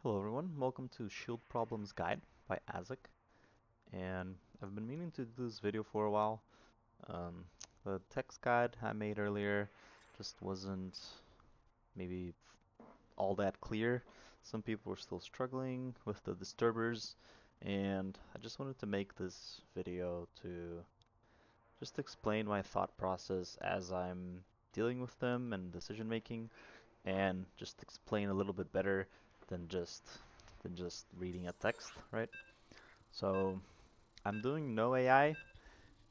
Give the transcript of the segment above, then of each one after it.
Hello everyone, welcome to Shield Problems Guide by Azek, and I've been meaning to do this video for a while. Um, the text guide I made earlier just wasn't maybe all that clear. Some people were still struggling with the disturbers, and I just wanted to make this video to just explain my thought process as I'm dealing with them and decision making, and just explain a little bit better than just reading a text, right? So I'm doing no AI.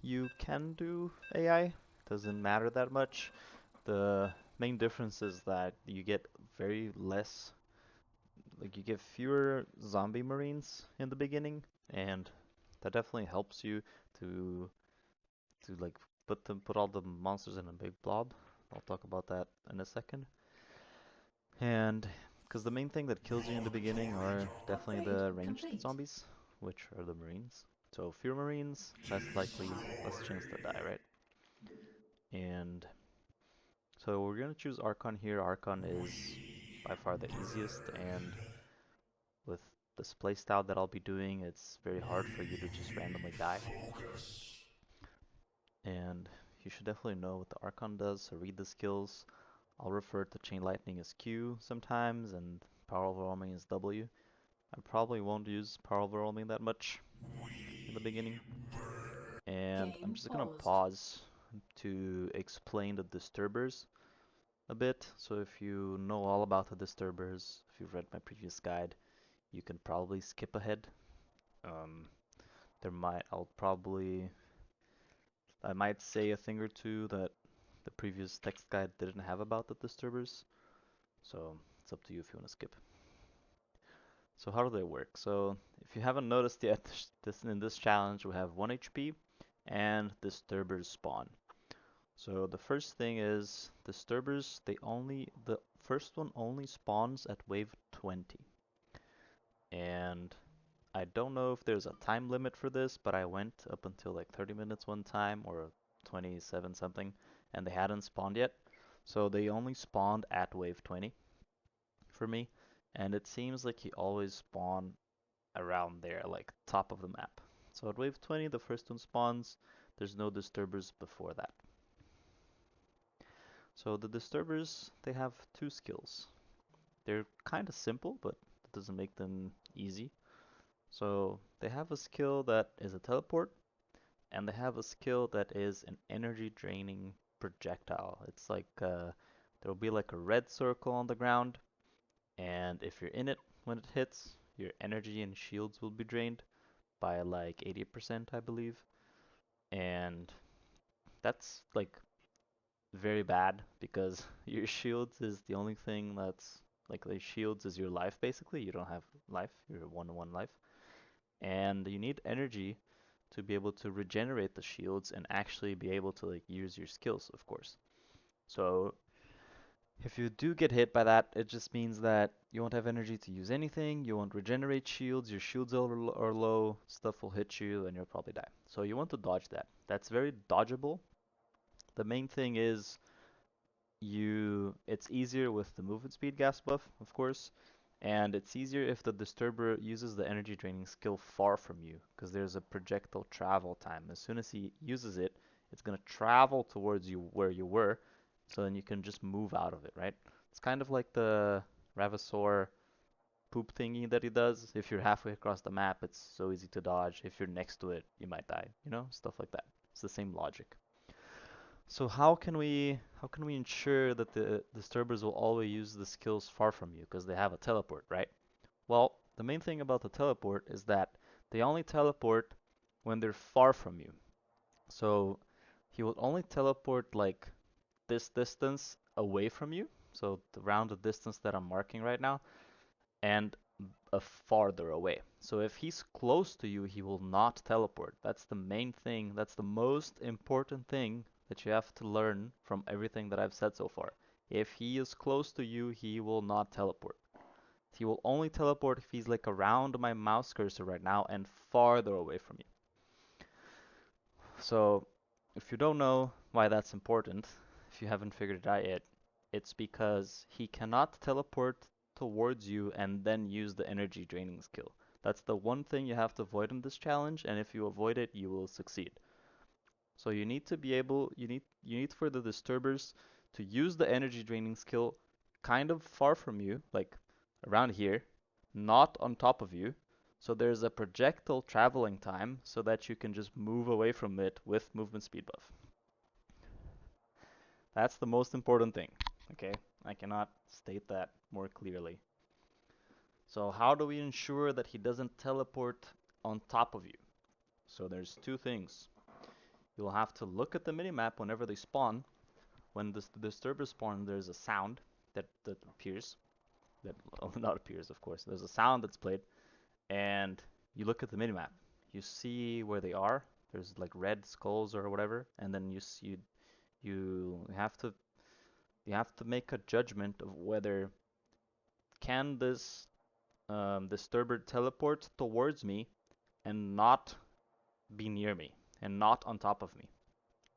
You can do AI, doesn't matter that much. The main difference is that you get very less, like you get fewer zombie marines in the beginning, and that definitely helps you to like put all the monsters in a big blob. I'll talk about that in a second. And because the main thing that kills you in the beginning are definitely the ranged zombies, which are the marines. So fewer marines, less chance to die, right? And so we're gonna choose Archon here. Archon is by far the easiest, and with this playstyle that I'll be doing, it's very hard for you to just randomly die. And you should definitely know what the Archon does, so read the skills. I'll refer to Chain Lightning as Q sometimes, and Power Overwhelming as W. I probably won't use Power Overwhelming that much in the beginning. And I'm Game just gonna paused. pause to explain the disturbers a bit. So if you know all about the disturbers, if you've read my previous guide, you can probably skip ahead. Um, I might say a thing or two that the previous text guide didn't have about the disturbers. So it's up to you if you want to skip. So how do they work? So if you haven't noticed yet, in this challenge we have 1 HP and disturbers spawn. So the first thing is disturbers, the first one only spawns at wave 20. And I don't know if there's a time limit for this, but I went up until like 30 minutes one time or 27 something, and they hadn't spawned yet. So they only spawned at wave 20 for me, and it seems like he always spawn around there, like top of the map. So at wave 20, the first one spawns. There's no disturbers before that. So the disturbers, they have two skills. They're kind of simple, but it doesn't make them easy. So they have a skill that is a teleport, and they have a skill that is an energy draining projectile. It's like there'll be like a red circle on the ground, and if you're in it when it hits, your energy and shields will be drained by like 80%, I believe. And that's like very bad because your shields is the only thing that's like the shields is your life basically. You don't have life, you're 1-1 life. And you need energy to be able to regenerate the shields and actually be able to like use your skills, of course. So if you do get hit by that, it just means that you won't have energy to use anything, you won't regenerate shields, your shields are low, stuff will hit you, and you'll probably die. So you want to dodge that. That's very dodgeable. The main thing is it's easier with the movement speed gas buff, of course, and it's easier if the disturber uses the energy draining skill far from you, because there's a projectile travel time. As soon as he uses it, it's gonna travel towards you where you were, so then you can just move out of it, right? It's kind of like the Ravasaur poop thingy that he does. If you're halfway across the map, it's so easy to dodge. If you're next to it, you might die, stuff like that. It's the same logic. So how can we ensure that the disturbers will always use the skills far from you because they have a teleport, right? Well, the main thing about the teleport is that they only teleport when they're far from you. So he will only teleport like this distance away from you, so around the distance that I'm marking right now, and a farther away. So if he's close to you, he will not teleport. That's the main thing. That's the most important thing that you have to learn from everything that I've said so far. If he is close to you, he will not teleport. He will only teleport if he's like around my mouse cursor right now and farther away from you. So if you don't know why that's important, if you haven't figured it out yet, it's because he cannot teleport towards you and then use the energy draining skill. That's the one thing you have to avoid in this challenge, and if you avoid it, you will succeed. So you need to be able, you need for the disturbers to use the energy draining skill kind of far from you, like around here, not on top of you. So there's a projectile traveling time so that you can just move away from it with movement speed buff. That's the most important thing, okay? I cannot state that more clearly. So how do we ensure that he doesn't teleport on top of you? So there's two things. You'll have to look at the minimap whenever they spawn. When the disturbers spawn, there's a sound that appears. That not appears, of course. There's a sound that's played, and you look at the minimap. You see where they are. There's like red skulls or whatever, and then you have to make a judgment of whether can this disturber teleport towards me and not be near me and not on top of me.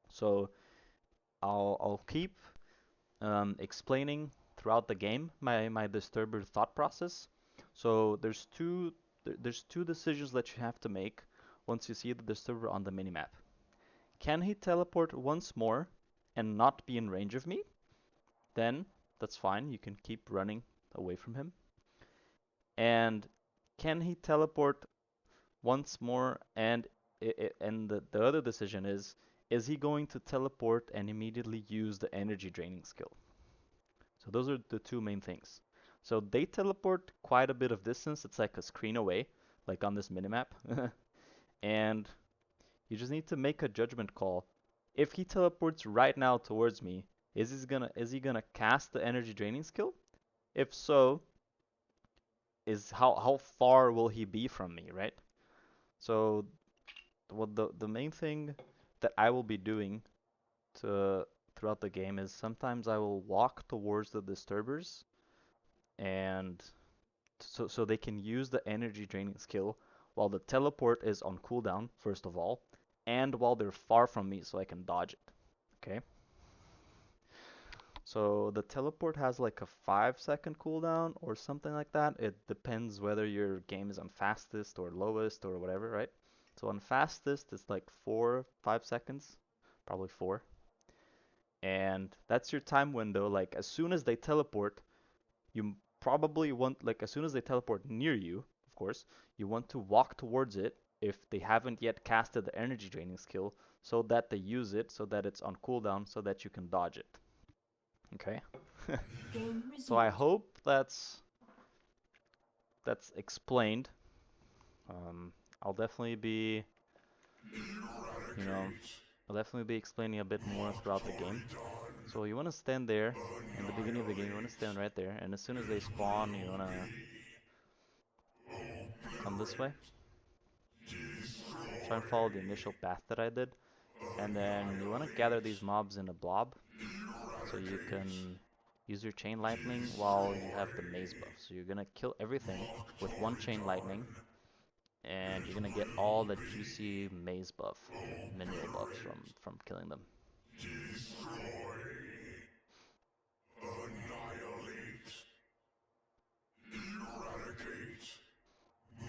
So I'll keep explaining throughout the game my disturber thought process. So there's two decisions that you have to make once you see the disturber on the minimap. Can he teleport once more and not be in range of me? Then that's fine, you can keep running away from him. And can he teleport once more, and the other decision is he going to teleport and immediately use the energy draining skill? So those are the two main things. So they teleport quite a bit of distance. It's like a screen away, like on this minimap. And you just need to make a judgment call. If he teleports right now towards me, is he gonna cast the energy draining skill? If so, is how far will he be from me, right? So what the main thing that I will be doing throughout the game is sometimes I will walk towards the disturbers, and so they can use the energy draining skill while the teleport is on cooldown, first of all, and while they're far from me so I can dodge it. Okay? So the teleport has like a 5-second cooldown or something like that. It depends whether your game is on fastest or lowest or whatever, right? So on fastest it's like 4-5 seconds, probably 4. And that's your time window. Like as soon as they teleport, you probably want, like as soon as they teleport near you, of course, you want to walk towards it if they haven't yet casted the energy draining skill, so that they use it, so that it's on cooldown, so that you can dodge it. Okay? So I hope that's explained. I'll definitely be, you know, I'll definitely be explaining a bit more throughout the game. So you want to stand there in the beginning of the game. You want to stand right there, and as soon as they spawn, you want to come this way. Try and follow the initial path that I did, and then you want to gather these mobs in a blob, so you can use your chain lightning while you have the maze buff. So you're gonna kill everything with one chain lightning, and you're gonna get all the juicy maze buff, mineral buffs from killing them.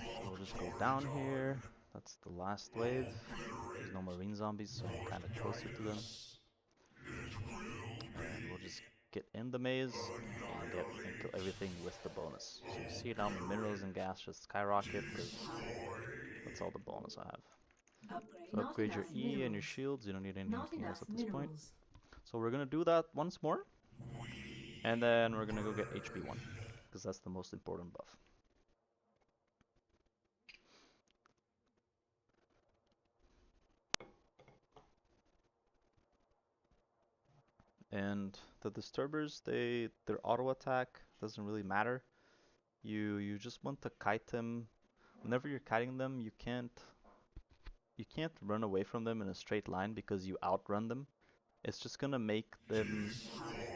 So we'll just go down here. That's the last wave. There's no marine zombies, so I'm kind of closer to them. And we'll just get in the maze and kill everything with the bonus. So you see now my minerals and gas just skyrocket because that's all the bonus I have. So upgrade your E and your shields. You don't need anything else at this point. So we're gonna do that once more, and then we're gonna go get HP1 because that's the most important buff. And the disturbers, their auto attack doesn't really matter. You just want to kite them. Whenever you're kiting them, you can't run away from them in a straight line because you outrun them. It's just gonna make them,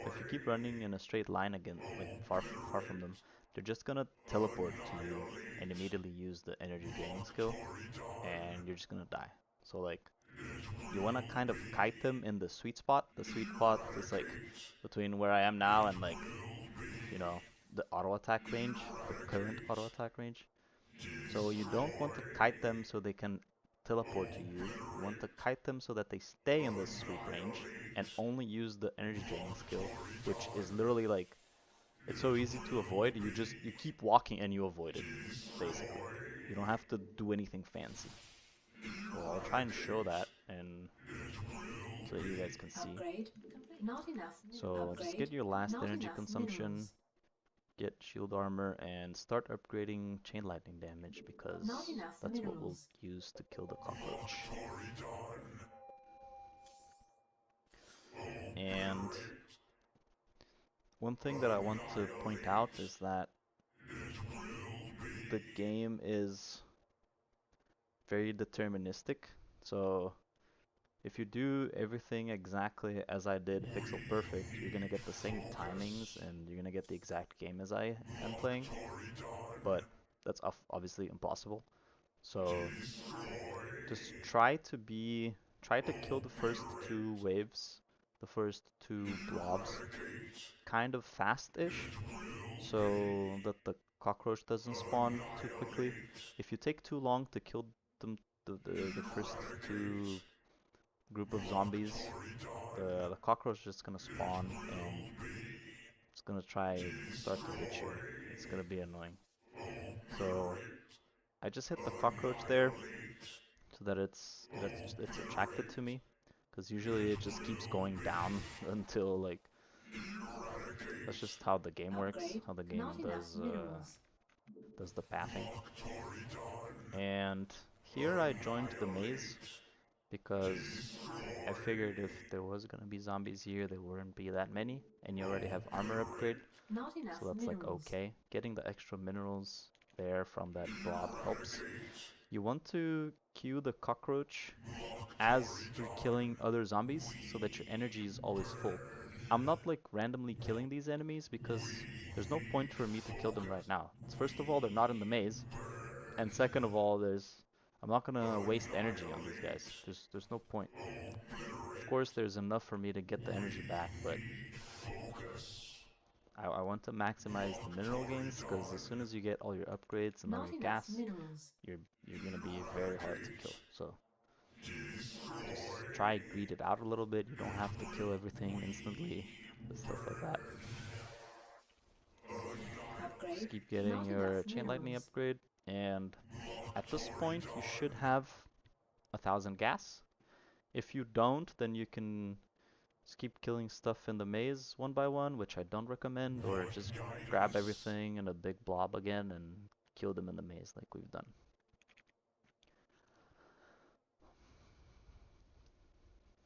if you keep running in a straight line again, like far from them, they're just gonna teleport to you and immediately use the energy draining skill, and you're just gonna die. So like, you wanna kind of kite them in the sweet spot. The sweet spot is like between where I am now and like, you know, the auto attack range, the current auto attack range. So you don't want to kite them so they can teleport to you. You want to kite them so that they stay in this sweep range and only use the energy draining skill, which is literally like, it's so easy to avoid. You keep walking and you avoid it, basically. You don't have to do anything fancy. So I'll try and show that and so that you guys can see. Upgrade complete. Not enough. So just get Upgrade. your last Not energy enough consumption, minerals. get shield armor, and start upgrading chain lightning damage Not because enough that's what we'll minerals. use to kill the cockroach. And one thing that I want to point out is that the game is very deterministic. So if you do everything exactly as I did pixel perfect, you're gonna get the same timings and you're gonna get the exact game as I am playing. But that's obviously impossible. So just try to kill the first two waves, the first two blobs, kind of fast-ish, so that the cockroach doesn't spawn too quickly. If you take too long to kill them, the first two group of zombies, the cockroach is just gonna spawn and it's gonna try start to hit you. It's gonna be annoying. So I just hit the cockroach there so that it's attracted to me, because usually it just keeps going down until like that's just how the game works, Upgrade. how the Not game enough minerals. does the pathing. And here I joined the maze because I figured if there was gonna be zombies here, there wouldn't be that many, and you already have armor upgrade, Not so enough that's like minerals. okay. Getting the extra minerals there from that blob helps. You want to queue the cockroach as you're killing other zombies so that your energy is always full. I'm not like randomly killing these enemies because there's no point for me to kill them right now. First of all, they're not in the maze, and second of all, I'm not gonna waste energy on these guys. There's no point. Of course, there's enough for me to get the energy back, but I want to maximize the mineral gains because as soon as you get all your upgrades and all Not your enough gas, minerals. you're gonna be very hard to kill. So just try greed it out a little bit. You don't have to kill everything instantly, stuff like that. Just Upgrade. keep getting Not enough your chain lightning minerals. upgrade, and at this point you should have 1,000 gas. If you don't, then you can just keep killing stuff in the maze one by one, which I don't recommend, or just grab everything in a big blob again and kill them in the maze like we've done.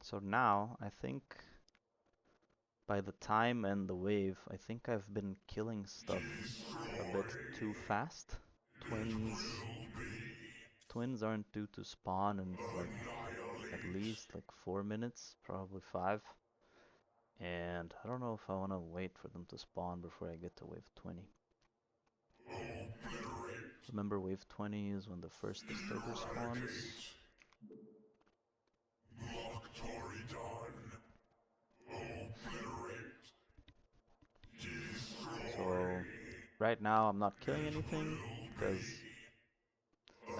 So now, I think by the time and the wave, I think I've been killing stuff a bit too fast. Twins twins aren't due to spawn in like at least like 4 minutes, probably 5. And I don't know if I want to wait for them to spawn before I get to wave 20. Remember wave 20 is when the first disturber spawns. So right now I'm not killing anything because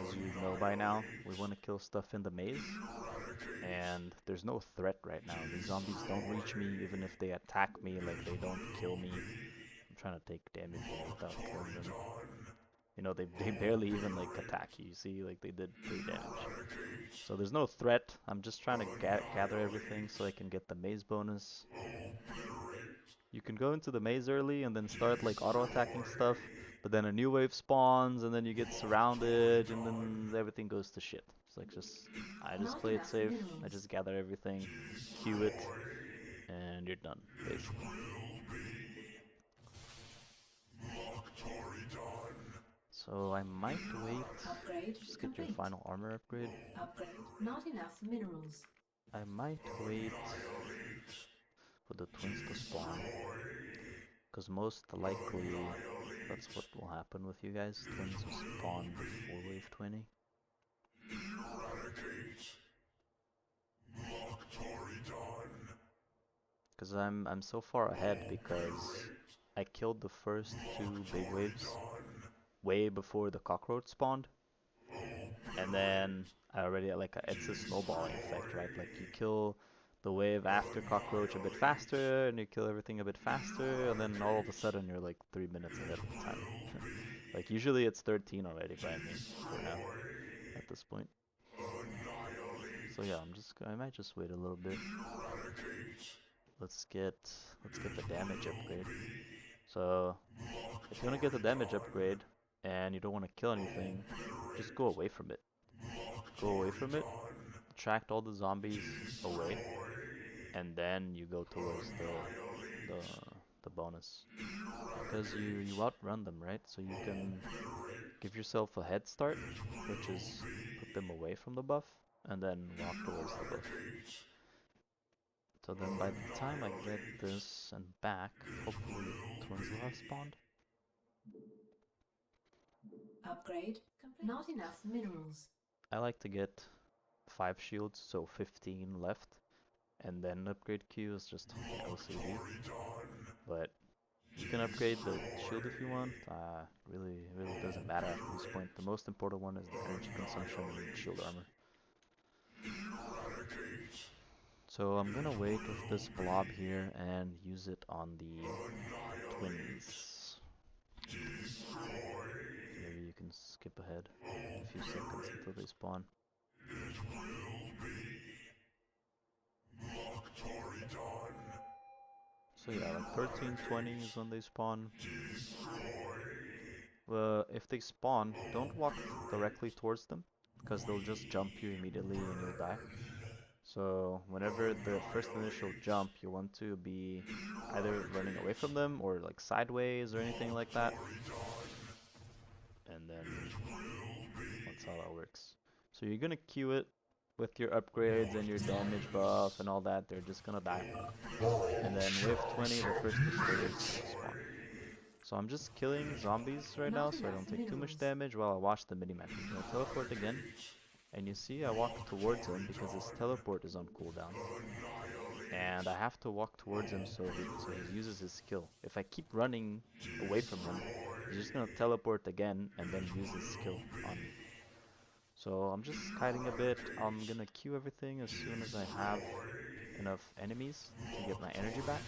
as you know by now, we want to kill stuff in the maze. And there's no threat right now. These zombies don't reach me even if they attack me, like they don't kill me. I'm trying to take damage here without killing them. You know, they barely even like attack you. You see, like they did 3 damage. So there's no threat. I'm just trying to gather everything so I can get the maze bonus. You can go into the maze early and then start like auto attacking stuff, but then a new wave spawns and then you get surrounded and then everything goes to shit. It's like I just Not play it enough safe. I minerals. just gather everything, queue it, and you're done, basically. So I might wait, Upgrade just get your complete. final armor upgrade. Upgrade. Not enough minerals. I might wait for the twins to spawn, because most likely that's what will happen with you guys. Twins will spawn before wave 20. Because I'm so far ahead because I killed the first two big waves way before the cockroach spawned, and then I already like it's a snowballing effect, right? Like you kill the wave after cockroach a bit faster, and you kill everything a bit faster, and then all of a sudden you're like 3 minutes ahead of the timer. Like usually it's 13 already by me for now at this point. So yeah, I might just wait a little bit. Let's get the damage upgrade. So if you want to get the damage upgrade and you don't want to kill anything, just go away from it. Go away from it, attract all the zombies away, and then you go towards the the bonus. Because you outrun them, right? So you can give yourself a head start, which is put them away from the buff, and then walk towards the buff. So then by the time I get this and back, hopefully twins will have spawned. Upgrade complete. Not enough minerals. I like to get 5 shields, so 15 left, and then upgrade Q is just OCD. But you can upgrade the shield if you want. Really doesn't matter after this point. The most important one is the energy consumption and shield armor. So I'm gonna wait with this blob here and use it on the twins. Maybe you can skip ahead a few seconds until they spawn. So yeah, like 13:20 is when they spawn. Well, if they spawn, don't walk directly towards them, because they'll just jump you immediately and you'll die. So whenever the first initial jump, you want to be either running away from them or like sideways or anything like that. And then that's how that works. So you're gonna queue it with your upgrades and your damage buff and all that. They're just gonna die. And then wave 20, the first destroyer is gonna spawn. So I'm just killing zombies right now so I don't take too much damage while I watch the minimap. He's gonna teleport again. And you see I walk towards him because his teleport is on cooldown. And I have to walk towards him so he uses his skill. If I keep running away from him, he's just gonna teleport again and then use his skill on me. So I'm just kiting a bit. I'm gonna queue everything as soon as I have enough enemies to get my energy back.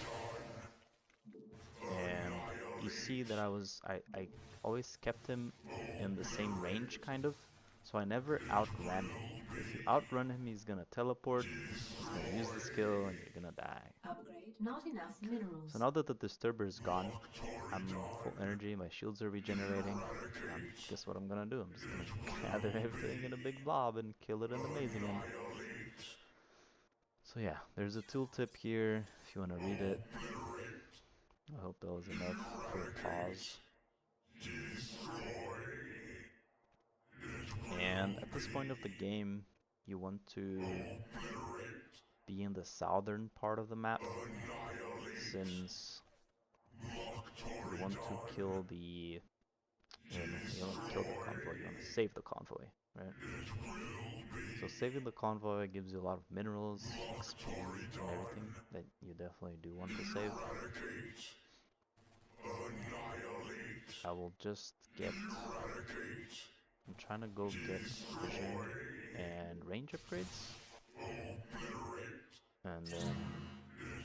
And you see that I always kept him in the same range kind of. So I never outran him. If you outrun him, he's gonna teleport, he's gonna use the skill, and you're gonna die. Upgrade. Not enough minerals. So now that the disturber is gone, I'm full energy, my shields are regenerating. Guess what I'm gonna do? I'm just gonna gather everything in a big blob and kill it in the mazing end. So yeah, there's a tooltip here if you wanna read it. I hope that was enough for a pause. And at this point of the game, you want to be in the southern part of the map, since you want to kill the... You don't want to kill the convoy, you want to save the convoy, right? So saving the convoy gives you a lot of minerals, XP, and everything that you definitely do want to save. I will just get... I'm trying to go get vision and range upgrades, and then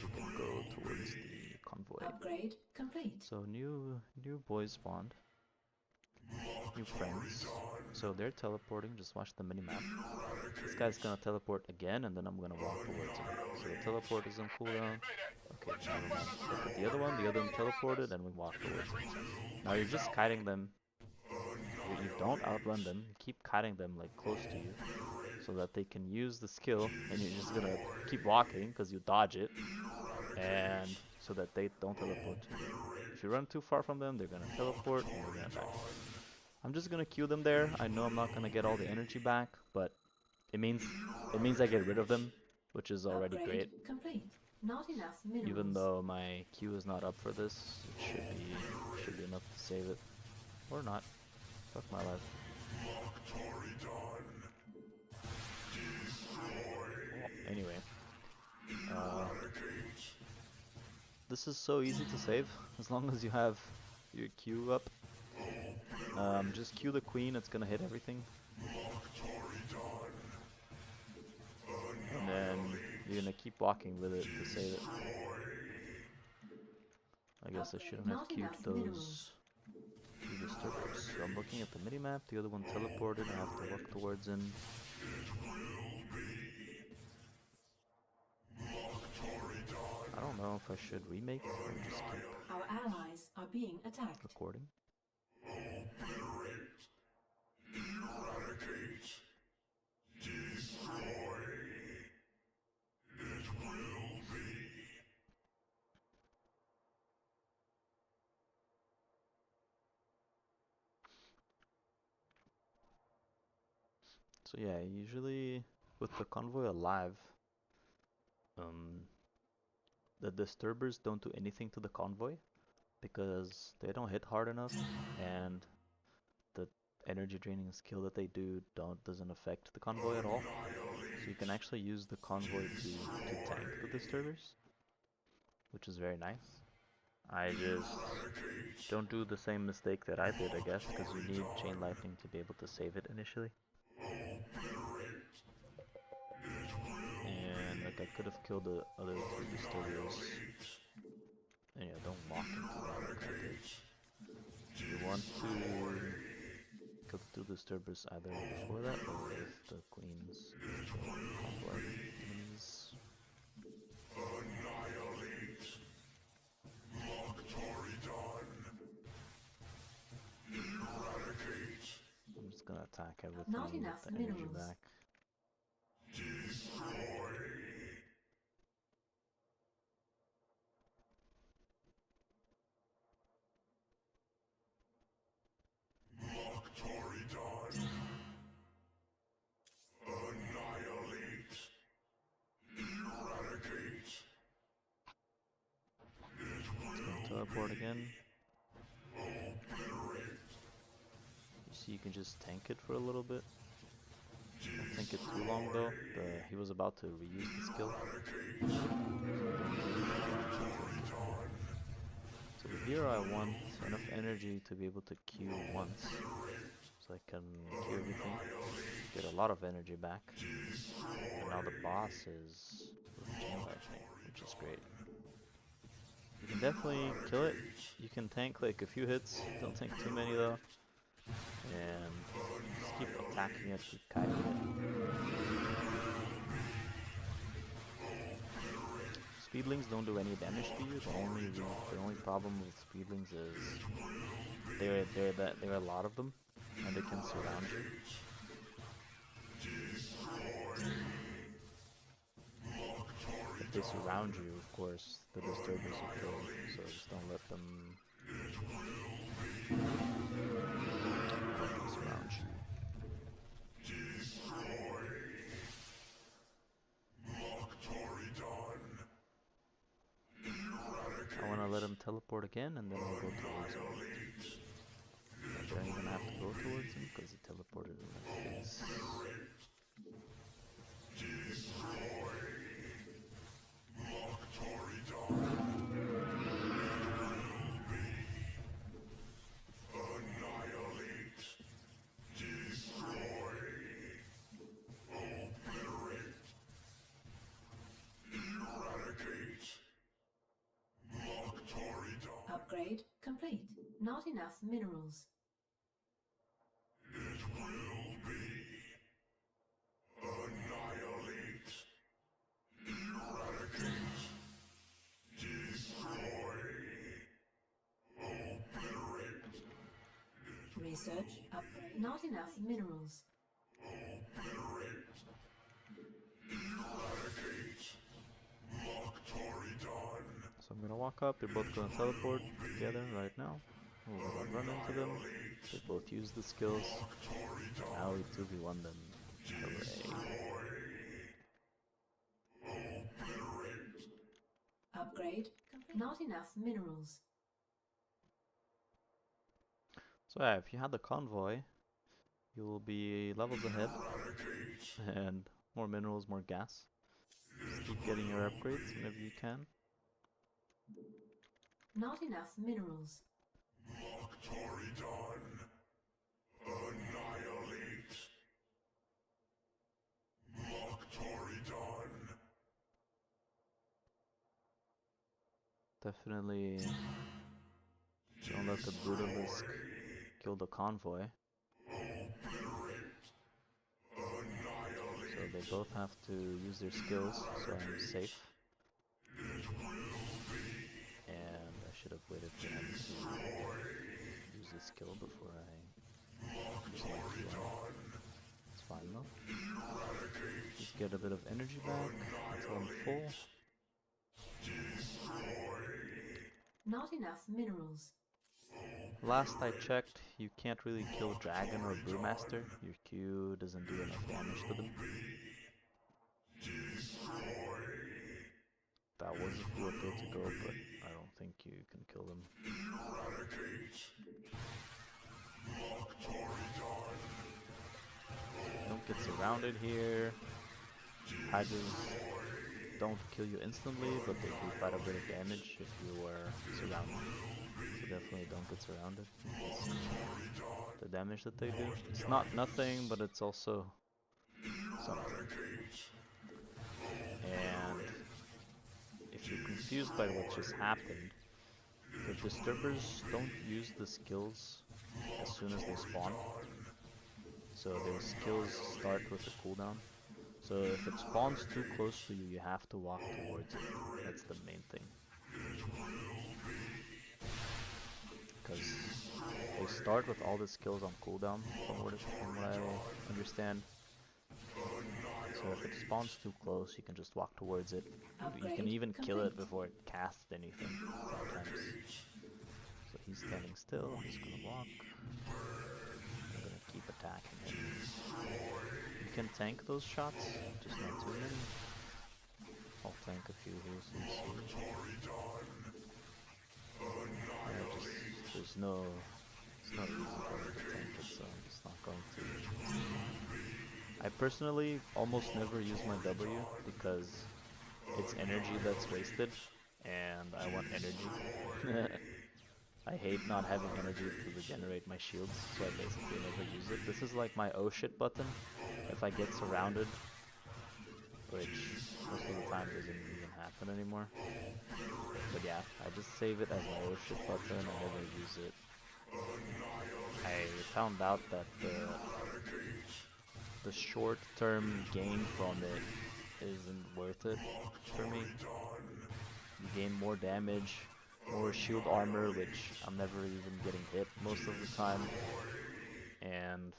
we can go towards the convoy. Upgrade complete. So new boys spawned, new friends. So they're teleporting. Just watch the minimap. This guy's gonna teleport again, and then I'm gonna walk towards him. So the teleport is on cooldown. Okay, never mind. Look at the other one teleported, and we walk towards him. Now you're just kiting them. You don't outrun them. You keep kiting them like close to you, so that they can use the skill, and you're just gonna keep walking because you dodge it, and so that they don't teleport to you. If you run too far from them, they're gonna teleport and you're gonna die. I'm just gonna queue them there. I know I'm not gonna get all the energy back, but it means I get rid of them, which is already Upgrade great. complete. Not enough minerals. Even though my queue is not up for this, it should be enough to save it, or not. Fuck my life. Well, anyway, this is so easy to save as long as you have your Q up. Just Q the queen, it's gonna hit everything. And then you're gonna keep walking with it to save it. I guess I shouldn't have queued those two disturbers. So I'm looking at the minimap, the other one teleported, I have to walk towards him. I don't know if I should remake or just keep Our allies are being attacked. recording. So yeah, usually with the convoy alive, the disturbers don't do anything to the convoy because they don't hit hard enough, and the energy draining skill that they do doesn't affect the convoy at all. So you can actually use the convoy to tank the disturbers, which is very nice. I just don't do the same mistake that I did, I guess, because you need chain lightning to be able to save it initially. And like I could have killed the other two disturbers. And yeah, don't walk into them like I did. You want to kill the two disturbers either before that or with the queens convoy minis. I'm just gonna attack everything Not with enough the energy minerals. back. It's gonna teleport again. You see, you can just tank it for a little bit. Don't tank it too long though. He was about to reuse the skill. So here I want enough energy to be able to Q once. So I can Q everything. Get a lot of energy back. And now the boss is with chain lightning, which is great. You can definitely kill it. You can tank like a few hits. Don't tank too many though. And just keep attacking it, keep kiting it. Speedlings don't do any damage to you. The only problem with speedlings is there are a lot of them, and they can surround you. If they surround you, of course, the disturbers will kill you. So just don't let them surround you. I want to let him teleport again, and then I'll go towards him. I don't even have to go towards him because he teleported in my face. Upgrade complete. Not enough minerals. Research upgrade. Not enough minerals. So I'm gonna walk up, they're both gonna teleport together right now. We're gonna run into them. They both use the skills. Now we 2v1 them. Hooray. Upgrade complete. Not enough minerals. So yeah, if you had the convoy, you will be levels ahead. And more minerals, more gas. Just keep getting your upgrades whenever you can. Not enough minerals. Definitely don't let the Brutalisk kill the Convoy. So they both have to use their skills, so I'm safe. And I should have waited for him to use his skill before I use my Q on him. It's fine though. Just get a bit of energy back until I'm full. Not enough minerals. Last I checked, you can't really kill Dragon or Brewmaster. Your Q doesn't do enough damage to them. That was if you were good to go, but I don't think you can kill them. Don't get surrounded here. Hydras don't kill you instantly, but they do quite a bit of damage if you are surrounded. So definitely don't get surrounded. The damage that they do. It's not nothing, but it's also something. And if you're confused by what just happened, the Disturbers don't use the skills as soon as they spawn. So their skills start with a cooldown. So if it spawns too close to you, you have to walk towards it. That's the main thing. Because they start with all the skills on cooldown, from what I understand. So if it spawns too close, you can just walk towards it. You can even kill it before it casts anything, sometimes. So he's standing still, I'm just gonna walk. I'm gonna keep attacking him. You can tank those shots, just not too many. I'll tank a few here so you see. There's no reason for me to tank it, so I'm just not going to. I personally almost never use my W because it's energy that's wasted, and I want energy. I hate not having energy to regenerate my shields, so I basically never use it. This is like my oh shit button if I get surrounded, which most of the time doesn't even happen anymore. But yeah, I just save it as my oh shit button, I never use it. I found out that the short-term gain from it isn't worth it for me. You gain more damage, more shield armor, which I'm never even getting hit most of the time. And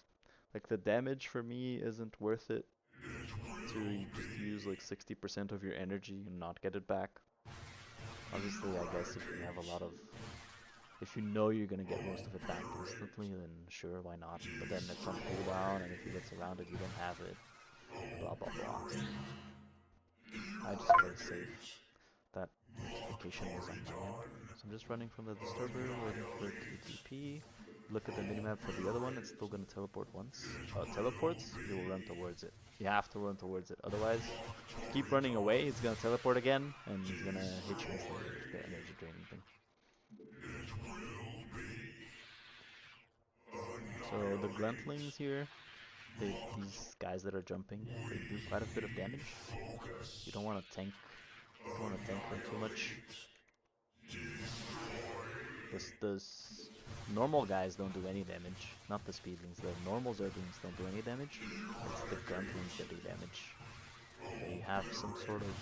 like the damage for me isn't worth it to just use like 60% of your energy and not get it back. Obviously, I guess if you have a lot of, if you know you're gonna get most of it back instantly, then sure, why not? But then it's on cooldown, and if you get surrounded, you don't have it. Blah blah blah. I just play safe. That notification was on my end. So I'm just running from the Disturber, waiting for it to TP. Look at the minimap for the other one, it's still gonna teleport once. Teleports, you will run towards it. You have to run towards it, otherwise, if you keep running away, it's gonna teleport again, and he's gonna hit you instantly with the energy draining thing. So the Gruntlings here, these guys that are jumping, they do quite a bit of damage. You don't want to tank them too much. The normal guys don't do any damage, not the speedlings. The normal zerglings don't do any damage. It's the gruntlings that do damage. They have some sort of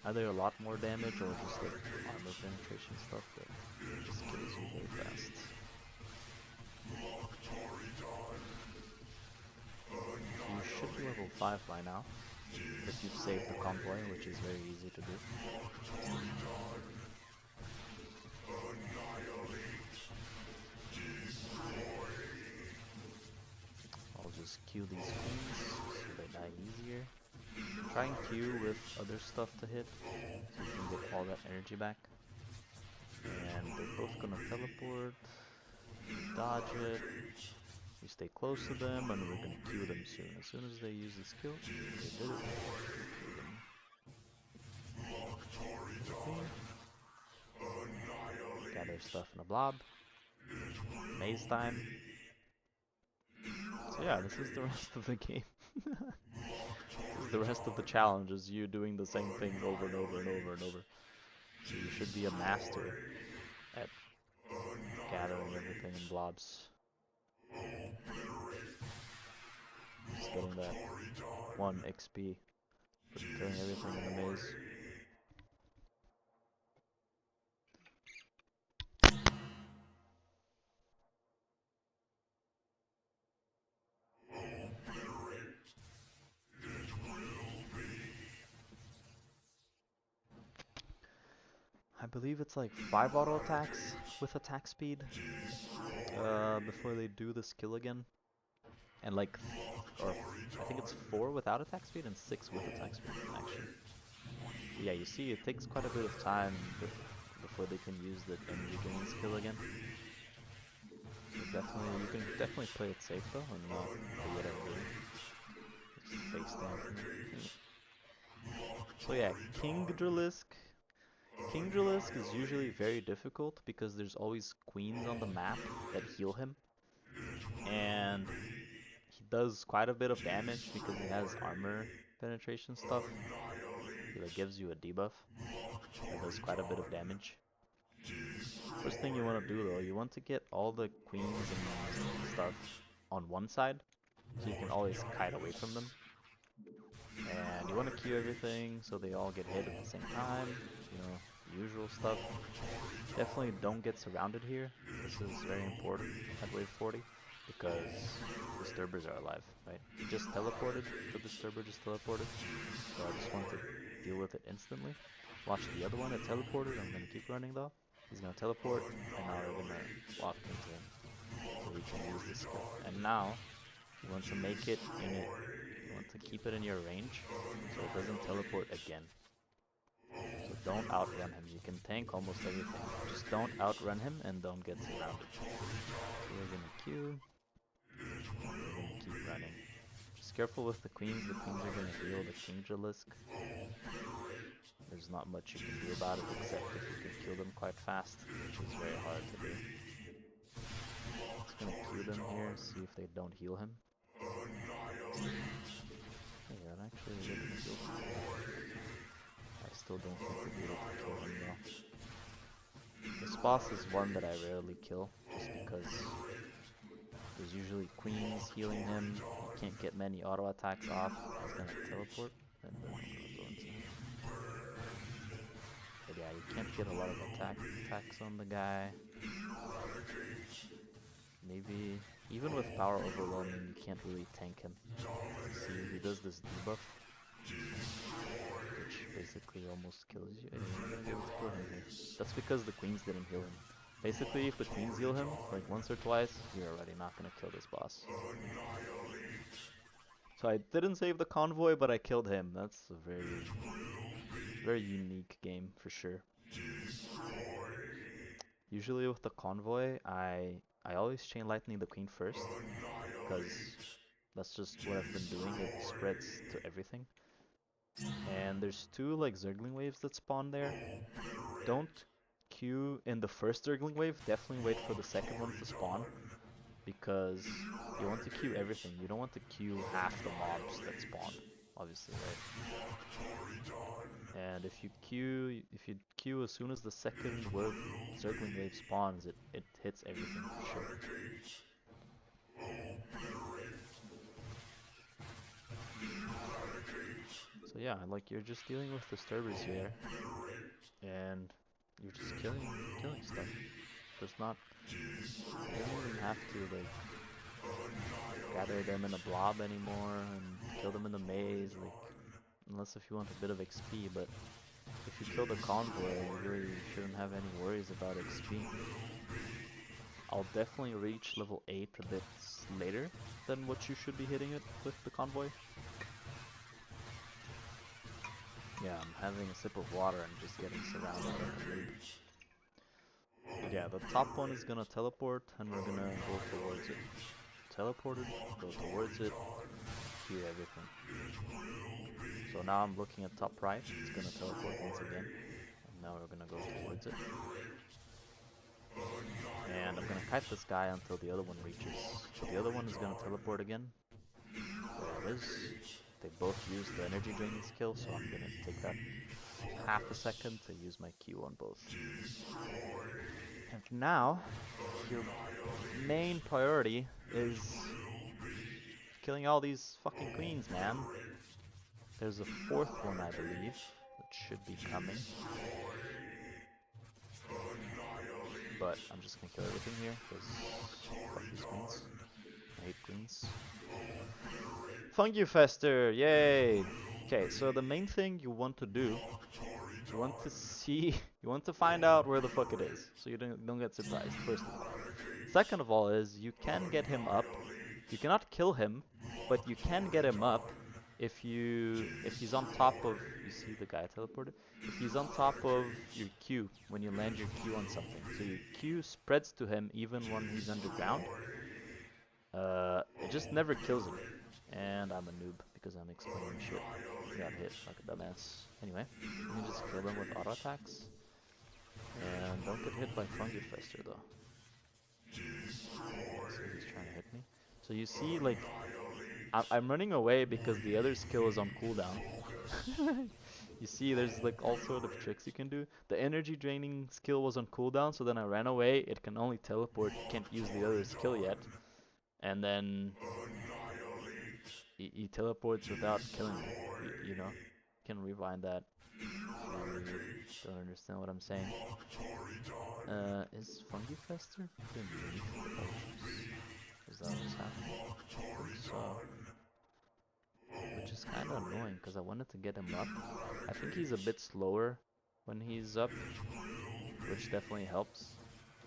either a lot more damage or just like armor penetration stuff that just kills you very fast. You should be level 5 by now, if you've saved the convoy, which is very easy to do. I'll just Q these queens so they die easier. Try and Q with other stuff to hit, so you can get all that energy back. And they're both gonna teleport, dodge it. We stay close to them, and we're gonna Q them soon. As soon as they use the skill, they did it, Q them. fire stuff in a blob. Maze time. So yeah, this is the rest of the game. This is the rest of the challenge, is you doing the same thing over and over and over and over. So you should be a master at gathering everything in blobs. Just getting that 1 XP for killing everything in the maze. I believe it's like 5 auto attacks with attack speed before they do the skill again. And like, or I think it's 4 without attack speed and 6 with attack speed, actually. So yeah, you see it takes quite a bit of time before they can use the energy drain skill again. So definitely, you can definitely play it safe though and not do what I'm doing. Just face down from me. So yeah, King Dralisk is usually very difficult because there's always queens on the map that heal him. And he does quite a bit of damage because he has armor penetration stuff. He like gives you a debuff that does quite a bit of damage. First thing you want to do though, you want to get all the queens and stuff on one side so you can always kite away from them. And you want to queue everything so they all get hit at the same time, you know, usual stuff. Definitely don't get surrounded here. This is very important at wave 40 because disturbers are alive, right? He just teleported, the disturber just teleported, so I just want to deal with it instantly. Watch the other one that teleported. I'm gonna keep running though. He's gonna teleport, and now we're gonna walk into him so he can use this skill. And now you want to make it in it. You want to keep it in your range so it doesn't teleport again. So don't outrun him. You can tank almost everything. Just don't outrun him and don't get surrounded. So we're gonna queue. We're gonna keep running. Just careful with the queens. The queens are gonna heal the King Dralisk. There's not much you can do about it except if you can kill them quite fast, which is very hard to do. Just gonna queue them here, see if they don't heal him. Hey, that actually didn't heal him. I still don't think we'll be able to kill him though. This boss is one that I rarely kill, just because there's usually queens healing him. You can't get many auto attacks off. He's gonna teleport, and then I'm gonna go into him. But yeah, you can't get a lot of attacks on the guy. Maybe even with power overwhelming, you can't really tank him. See, he does this debuff, which basically almost kills you. And you're not gonna be able to kill him here. That's because the queens didn't heal him. Basically, if the queens heal him like once or twice, you're already not gonna kill this boss. So I didn't save the convoy, but I killed him. That's a very unique game for sure. Usually with the convoy, I always chain lightning the queen first, because that's just what I've been doing. It spreads to everything. And there's 2 like Zergling waves that spawn there. Don't queue in the first Zergling wave. Definitely wait for the second one to spawn, because you want to queue everything. You don't want to queue half the mobs that spawn, obviously, right? And if you queue as soon as the second Zergling wave spawns, it hits everything for sure. So yeah, like you're just dealing with disturbers here, and you're just killing stuff. There's not, you don't even have to like gather them in a blob anymore and kill them in the maze, like unless if you want a bit of XP. But if you kill the convoy, you really shouldn't have any worries about XP. I'll definitely reach level 8 a bit later than what you should be hitting it with the convoy. Yeah, I'm having a sip of water and just getting surrounded by the noob. But yeah, the top one is gonna teleport and we're gonna go towards it. Teleported, go towards it, queue everything. So now I'm looking at top right, it's gonna teleport once again. And now we're gonna go towards it. And I'm gonna kite this guy until the other one reaches. So the other one is gonna teleport again. There it is. They both use the energy draining skill, so I'm gonna take that half a second to use my Q on both. And now, your main priority is killing all these fucking queens, man. There's a fourth one, I believe, that should be coming. But I'm just gonna kill everything here, because fuck these queens. I hate queens. Fungi Fester, yay! Okay, so the main thing you want to do, you want to see, you want to find out where the fuck it is, so you don't get surprised, first of all. Second of all is, you can get him up. You cannot kill him, but you can get him up if he's on top of, you see the guy teleported? If he's on top of your Q, when you land your Q on something. So your Q spreads to him even when he's underground. It just never kills him. And I'm a noob because I'm explaining shit. Got hit like a dumbass. Anyway, you can just kill them with auto attacks. And don't get hit by Fungi Fester though. So he's trying to hit me. So you see, like, I'm running away because the other skill is on cooldown. You see, there's like all sort of tricks you can do. The energy draining skill was on cooldown, so then I ran away. It can only teleport, can't use the other skill yet. And then he teleports without killing me. You know, you can rewind that if you don't understand what I'm saying. Is Fungi Fester beneath the Ultras? Is that what's happening? I think so. Which is kind of annoying because I wanted to get him up. I think he's a bit slower when he's up, which definitely helps.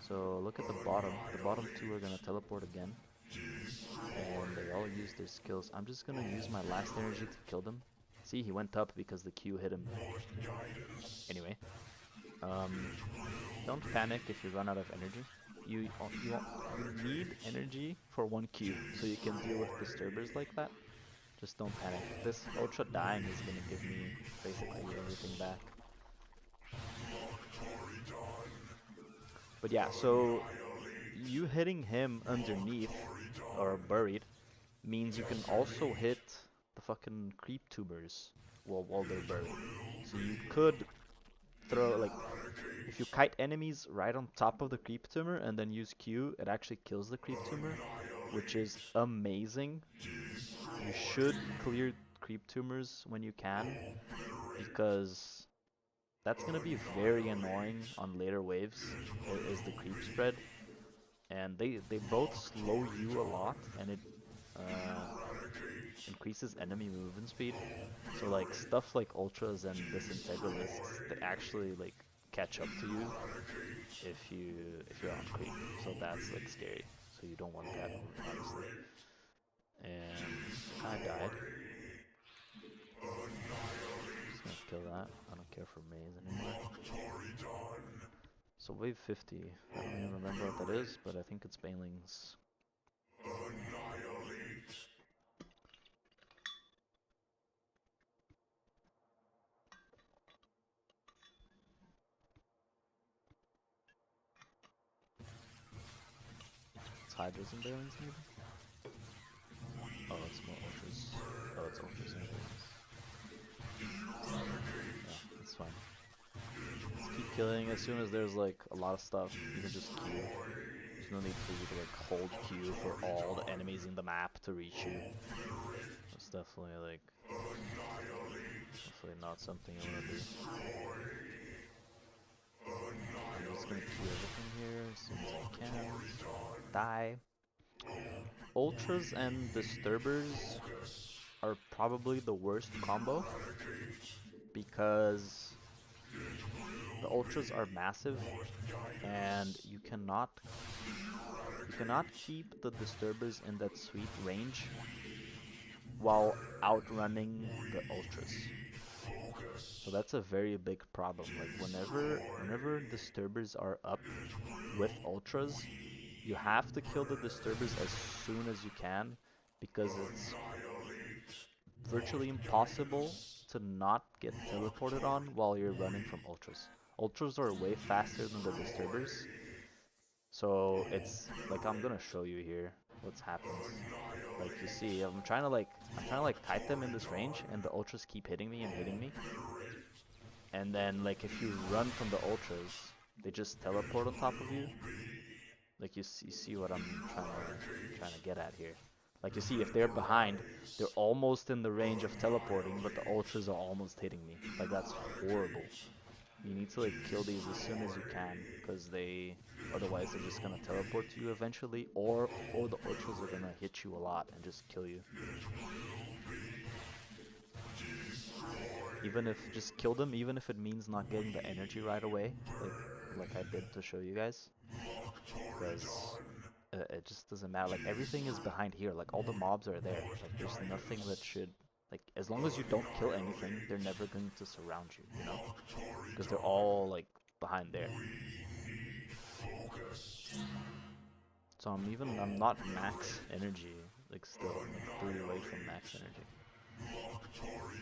So look at the bottom. The bottom two are gonna teleport again, and they all use their skills. I'm just gonna use my last energy to kill them. See, he went up because the Q hit him. Anyway, don't panic if you run out of energy. You need energy for one Q, so you can deal with disturbers like that. Just don't panic. This Ultra dying is gonna give me basically everything back. But yeah, so you hitting him underneath or buried means you can also hit the fucking creep tubers while they're buried. So you could throw, like, if you kite enemies right on top of the creep tumor and then use Q, it actually kills the creep tumor, which is amazing. You should clear creep tumors when you can, because that's gonna be very annoying on later waves, is the creep spread. And they both slow you a lot, and it increases enemy movement speed. So like stuff like ultras and disintegralists, they actually like catch up to you if you're on creep. So that's like scary. So you don't want that, obviously. And I died. Just gonna kill that. I don't care for maze anymore. So wave 50. I don't even remember what that is, but I think it's Baneling's. It's Hydras and Baneling's maybe? Oh, it's more ultras. Oh, it's ultras and Baneling's. Yeah, that's fine. Just keep killing. As soon as there's like a lot of stuff, you can just Q. There's no need for you to like hold Q for all the enemies in the map to reach you. That's definitely like, definitely not something I want to do. I'm just gonna Q everything here as soon as I can. Die. Ultras and Disturbers are probably the worst combo, because the Ultras are massive and you cannot keep the Disturbers in that sweet range while outrunning the Ultras. So that's a very big problem. Like whenever Disturbers are up with Ultras, you have to kill the Disturbers as soon as you can, because it's virtually impossible to not get teleported on while you're running from Ultras. Ultras are way faster than the Disturbers, So it's like I'm gonna show you here what's happens. Like you see, I'm trying to kite them in this range, and the ultras keep hitting me and hitting me. And then like if you run from the ultras, they just teleport on top of you. Like you see what I'm trying to get at here. Like you see, if they're behind, they're almost in the range of teleporting, but the ultras are almost hitting me. Like that's horrible. You need to like kill these as soon as you can, because otherwise they're just gonna teleport to you eventually, or the ultras are gonna hit you a lot and just kill you. Even if just kill them, even if it means not getting the energy right away, like I did to show you guys, because it just doesn't matter. Like everything is behind here. Like all the mobs are there. Like there's nothing that should, like as long as you don't kill anything, they're never going to surround you, you know? Because they're all like behind there. So I'm not max energy. Like still, I'm like 3 away from max energy.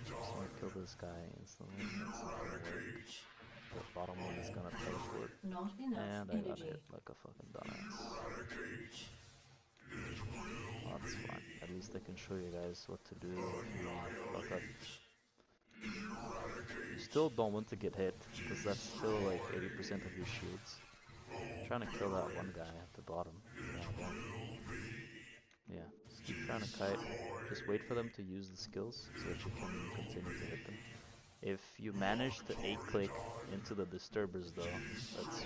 Just want to kill this guy instantly. That's not gonna work. The bottom one is gonna teleport. Not enough And I got energy. hit like a fucking dumbass. Oh, that's fine. At least I can show you guys what to do if you fuck up. You still don't want to get hit, because that's still like 80% of your shields. I'm trying to kill that one guy at the bottom. Yeah, just keep trying to kite. Just wait for them to use the skills so that you can continue to hit them. If you manage to 8-click into the disturbers though, that's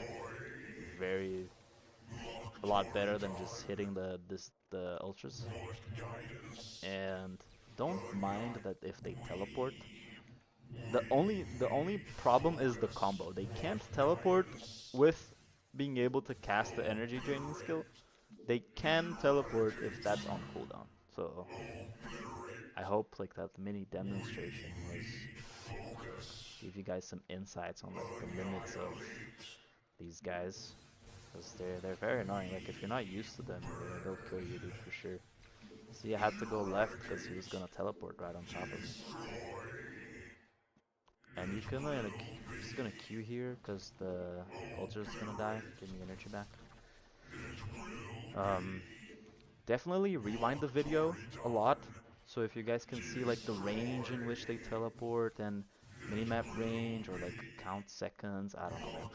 a lot better than just hitting the ultras. And don't mind that if they teleport. The only problem is the combo. They can't teleport with being able to cast the energy draining skill. They can teleport if that's on cooldown. So I hope like that mini demonstration was give you guys some insights on like the limits of these guys, because they're very annoying. Like if you're not used to them, they'll kill you, dude, for sure. See, I had to go left because he was gonna teleport right on top of me. And you can like, I'm just gonna Q here because the ultra's gonna die. Give me energy back. Definitely rewind the video a lot, so if you guys can see like the range in which they teleport and minimap range or like count seconds, I don't know, man.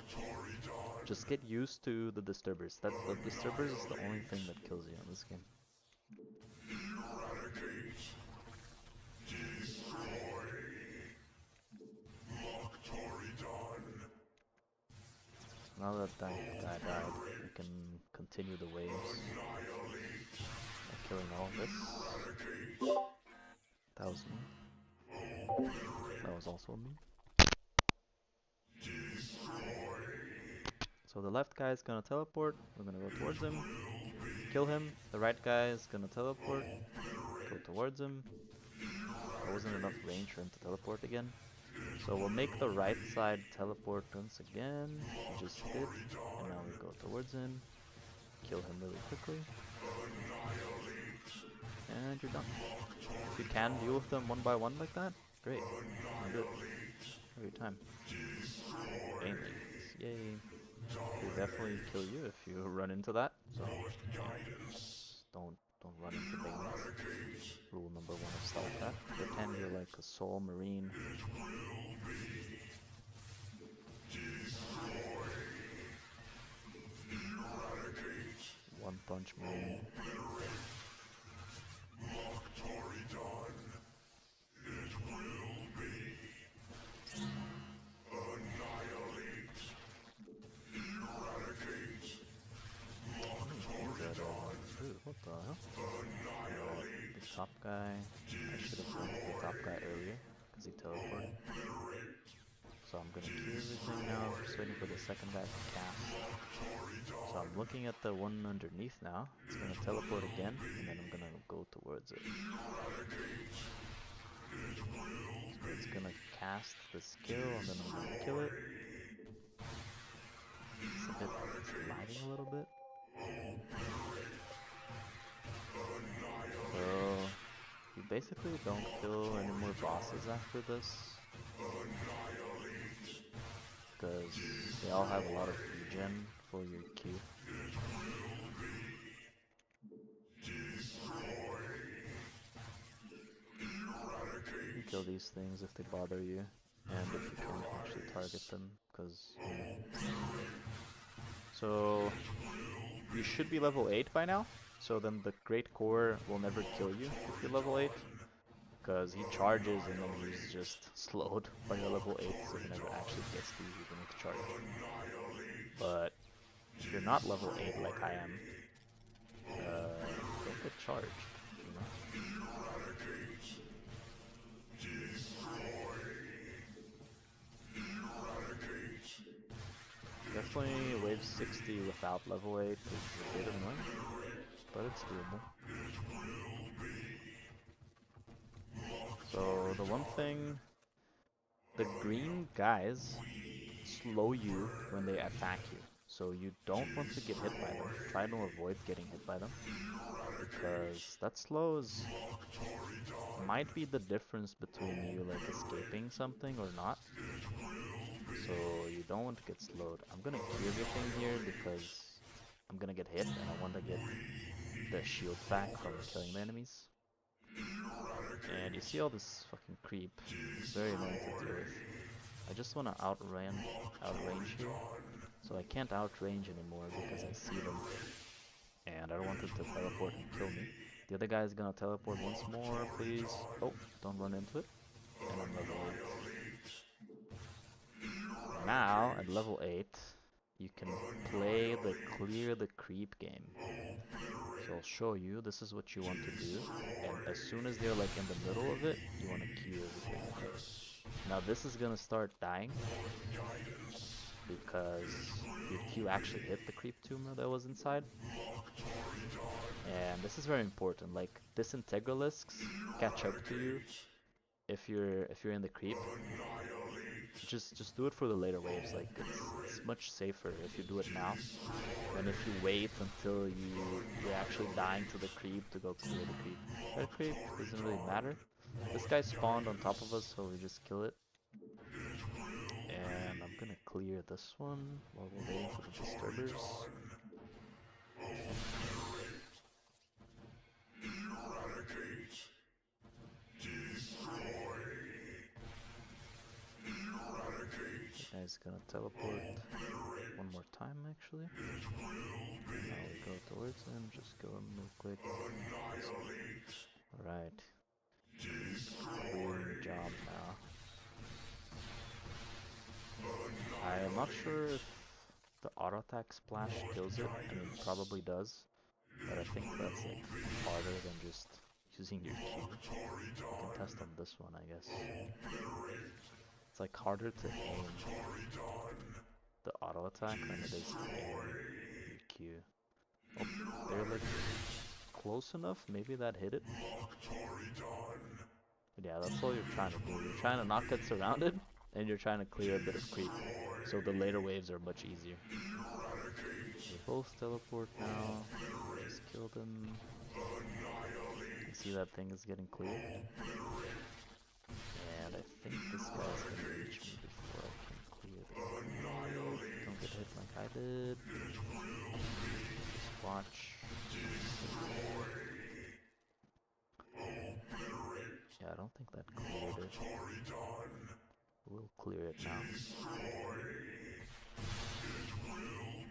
Just get used to the disturbers. The disturbers is the only thing that kills you in this game. Now that that guy died, we can continue the waves by killing all this. That was me. That was also me. So the left guy is gonna teleport. We're gonna go towards him, kill him. The right guy is gonna teleport, go towards him. There wasn't enough range for him to teleport again. So we'll make the right side teleport once again. We just did. And now we go towards him. Kill him really quickly. And you're done. If you can deal with them one by one like that, great. I'll do it every time. Banelings, yay. They definitely kill you if you run into that. So don't run into banelings. Rule number 1 of stealth. Pretend you're like a soul marine. One punch marine. Dude, what the hell? The top guy. I should have went to the top guy earlier because he teleported. So I'm gonna queue everything now. Just waiting for the second guy to cast. So I'm looking at the one underneath now. It's gonna teleport again, and then I'm gonna go towards it. So it's gonna cast the skill, and then I'm gonna kill it. It's lagging a little bit. So you basically don't kill any more bosses after this, because they all have a lot of regen for your Q. kill these things if they bother you, and if you can actually target them, because, you know. So, you should be level 8 by now, so then the Great Core will never kill you if you're level 8, because he charges and then he's just slowed by your level 8, so he never actually gets to you even with charge. But if you're not level 8 like I am, don't get charged, you know? Definitely wave 60 without level 8 is a bit annoying, but it's doable. So the one thing, the green guys slow you when they attack you. So you don't want to get hit by them. Try to avoid getting hit by them, because that slows might be the difference between you like escaping something or not. So you don't want to get slowed. I'm gonna cure everything here because I'm gonna get hit and I want to get the shield back from killing the enemies. And you see all this fucking creep. It's very annoying to deal with. I just want to outrange here. So I can't outrange anymore because I see them. And I don't want them to teleport and kill me. The other guy is gonna teleport once more, please. Oh, don't run into it. And I'm level 8. Now, at level 8, you can play the clear the creep game. So I'll show you, this is what you want to do. And as soon as they're like in the middle of it, you want to queue everything. Now this is gonna start dying, because your Q actually hit the creep tumor that was inside. And this is very important, like disintegralisks catch up to you if you're in the creep. Just do it for the later waves, like it's much safer if you do it now than if you wait until you're actually dying to the creep to go clear the creep. That creep doesn't really matter. This guy spawned on top of us, so we just kill it. And I'm gonna clear this one while we're waiting for the disturbers. The guy's gonna teleport one more time actually. Now we go towards him, just kill him real quick. Alright. Clearing job now. I am not sure if the auto attack splash kills it. I mean, it probably does, but I think that's like harder than just using your Q. We can test on this one, I guess. It's like harder to aim the auto attack than it is to aim your Q. Oh, they're like close enough. Maybe that hit it. But yeah, that's all you're trying to do. You're trying to not get surrounded, and you're trying to clear a bit of creep, so the later waves are much easier. They both teleport now. Just kill them. You see that thing is getting cleared. And I think this guy's gonna reach me before I can clear the creep. Don't get hit like I did. Just watch. Yeah, I don't think that cleared it. We'll clear it now.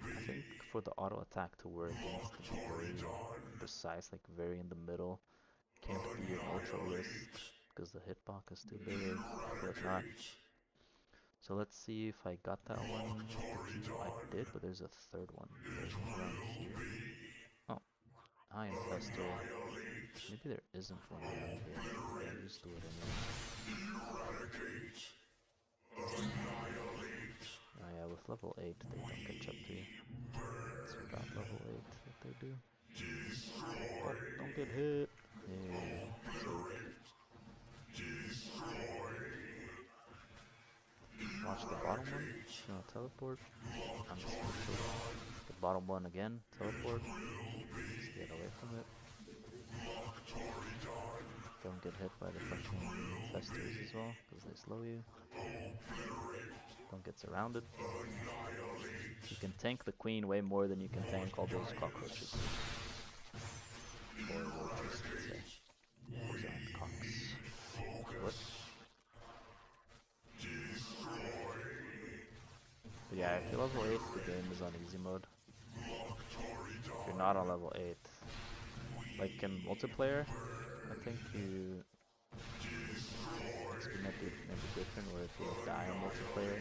I think for the auto attack to work, it needs to be very precise, like very in the middle. Can't be an ultra risk, because the hitbox is too big, but not. So let's see if I got that one with the Q. I did, but there's a third one. There's one around here. Oh, Iron Fester. Maybe there isn't one around here. I'll just do it anyway. Oh yeah, with level 8 they don't catch up to you. It's without level 8 that they do. Oh, don't get hit. Yeah, safe. Watch the bottom one. It's gonna teleport. I'm just gonna kill the bottom one again. Teleport. Just get away from it. Don't get hit by the fucking festers as well, because they slow you. Don't get surrounded. You can tank the queen way more than you can tank all those cockroaches. Or roaches, let's say. Those aren't cocks. What? Yeah, if you're level 8, the game is on easy mode. If you're not on level 8, like in multiplayer, I think XP might be maybe different, where if you like die on multiplayer,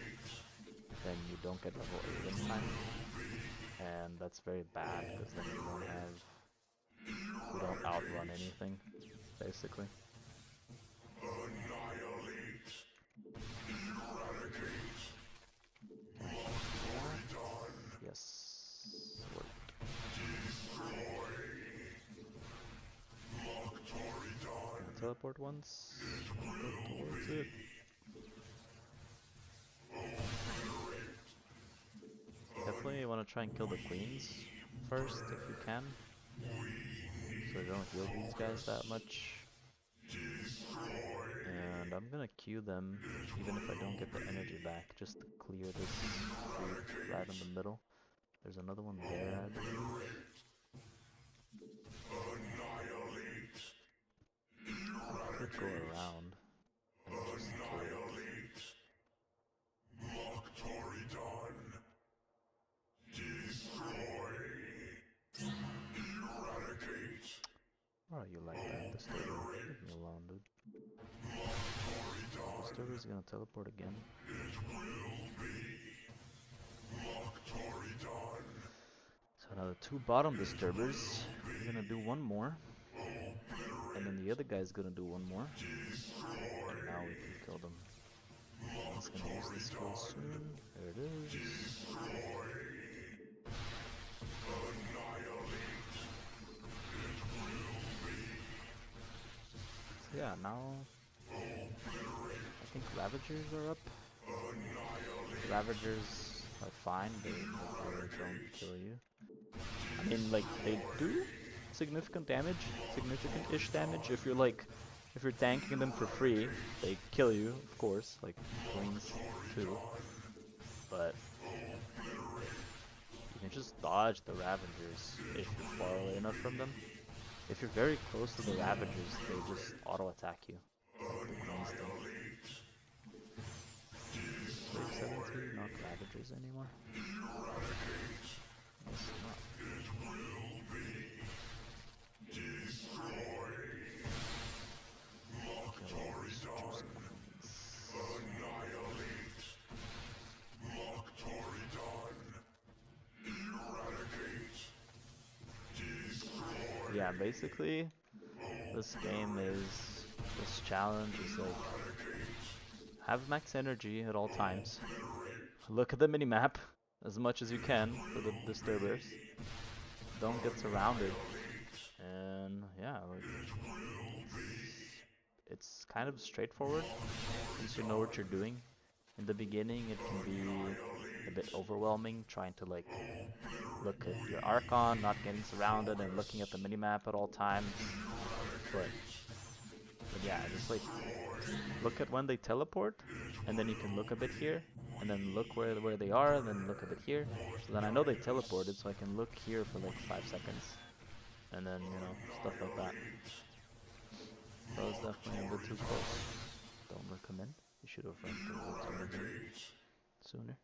then you don't get level 8 in time. And that's very bad, because then you don't outrun anything, basically. Yes. Worked. Gonna teleport once. Go towards it. Definitely want to try and kill the queens first if you can, so you don't heal these guys that much. And I'm gonna Q them even if I don't get the energy back, just to clear this creep right in the middle. There's another one there, I believe. I could go around and just kill it. Why are you like that, Disturber? Leave me alone, dude. Disturber's gonna teleport again. So now the 2 bottom Disturbers, we're gonna do one more. And then the other guy's gonna do one more. And now we can kill them. He's gonna use this skill soon. There it is. So yeah, now I think Ravagers are up. Ravagers are fine, they really don't kill you. I mean, like, they do significant damage, significant-ish damage. If you're tanking them for free, they kill you, of course, like Queens too. But you can just dodge the Ravagers if you're far away enough from them. If you're very close to the Ravagers, they just auto-attack you, like the Queens do. Wave 70, not Ravagers anymore. Guess not. Yeah, basically, this challenge is like, have max energy at all times, look at the minimap as much as you can for the Disturbers, don't get surrounded, and yeah, like, it's kind of straightforward once you know what you're doing. In the beginning, it can be a bit overwhelming trying to like look at your Archon, not getting surrounded, and looking at the minimap at all times. But yeah, just like look at when they teleport, and then you can look a bit here, and then look where they are, and then look a bit here. So then I know they teleported, so I can look here for like 5 seconds, and then, you know, stuff like that. That was definitely a bit too close. Don't recommend. You should have ranked a bit sooner.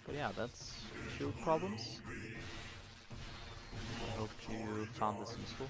But yeah, that's shield problems. I hope you found this useful.